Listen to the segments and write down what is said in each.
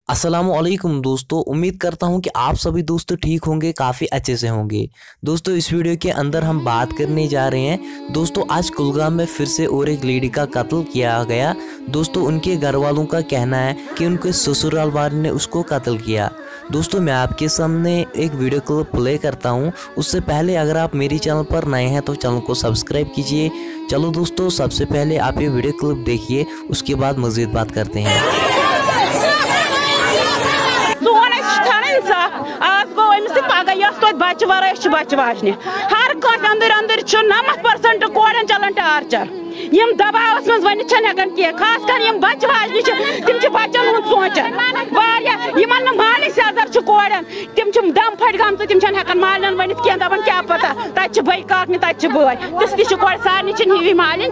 अस्सलामुअलैकुम दोस्तों, उम्मीद करता हूं कि आप सभी दोस्तों ठीक होंगे, काफ़ी अच्छे से होंगे। दोस्तों इस वीडियो के अंदर हम बात करने जा रहे हैं दोस्तों, आज कुलगाम में फिर से और एक लेडी का कत्ल किया गया। दोस्तों उनके घर वालों का कहना है कि उनके ससुराल वाले ने उसको कत्ल किया। दोस्तों मैं आपके सामने एक वीडियो क्लिप प्ले करता हूं, उससे पहले अगर आप मेरी चैनल पर नए हैं तो चैनल को सब्सक्राइब कीजिए। चलो दोस्तों सबसे पहले आप ये वीडियो क्लिप देखिए, उसके बाद मज़ीद बात करते हैं। आज गो अमिस पगह बच्चे वर बच्चे वाजन हर कह अंदर 90% कोड़न चलान टार्चर यम दबावस मज वन हकान कह खास कर बच्चे वाजन तम बच्चन हूं सोचान माली सदर कोड़न तम दम फट गम तम हकान मालन वन कह दपान क्या पता तत बई काकन तत बय तिस तह कोड़ सारे हिवी मालिन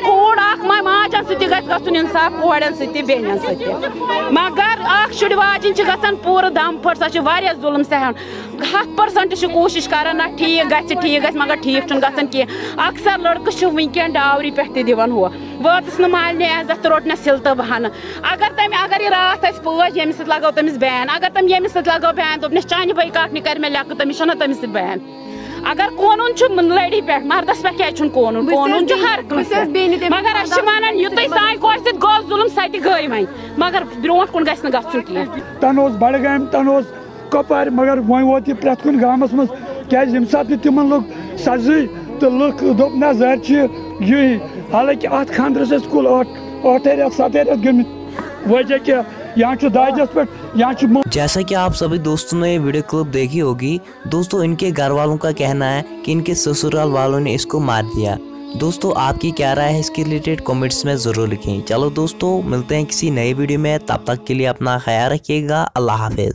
कोड़ माजन सह इंसाफ कोड़न बेन मगर शुर वाजन गसान पूरा दम फट सह जुल्म सहन 100% कोशिश कर ना ठीक ग मगर ठीक गसान कह अक्सर लड़के वनकन डावरी पे दिवान हो वातस मालने इज्जत रोट न सिल तो बहान अगर यह रात पज ये लगो तमिस बैन अगर तम ये लगो बैन दोपन चान बई काकन कर मे लेख तमिस तमिस बैन अगर कानून लड़ी पे मर्दस पे क्या कानून हर मगर वन युत सान कोर सत गो जुल्म सत गई वन मगर ब्रो कुन गन गन तन बड़गाम तन कपार मगर वो वोत यह प्रत कुन गामस मज क्या सात तिमन लोग सजी तो लुक दोप ना जर यही हालांकि अत खानदरस कुल 8 रेत 7 रेत गमित वजह क्या यहाँ दाजस पे यहाँ। जैसा कि आप सभी दोस्तों ने ये वीडियो क्लिप देखी होगी दोस्तों, इनके घर वालों का कहना है कि इनके ससुराल वालों ने इसको मार दिया। दोस्तों आपकी क्या राय है इसके रिलेटेड कमेंट्स में ज़रूर लिखें। चलो दोस्तों मिलते हैं किसी नए वीडियो में, तब तक के लिए अपना ख्याल रखिएगा। अल्लाह हाफिज़।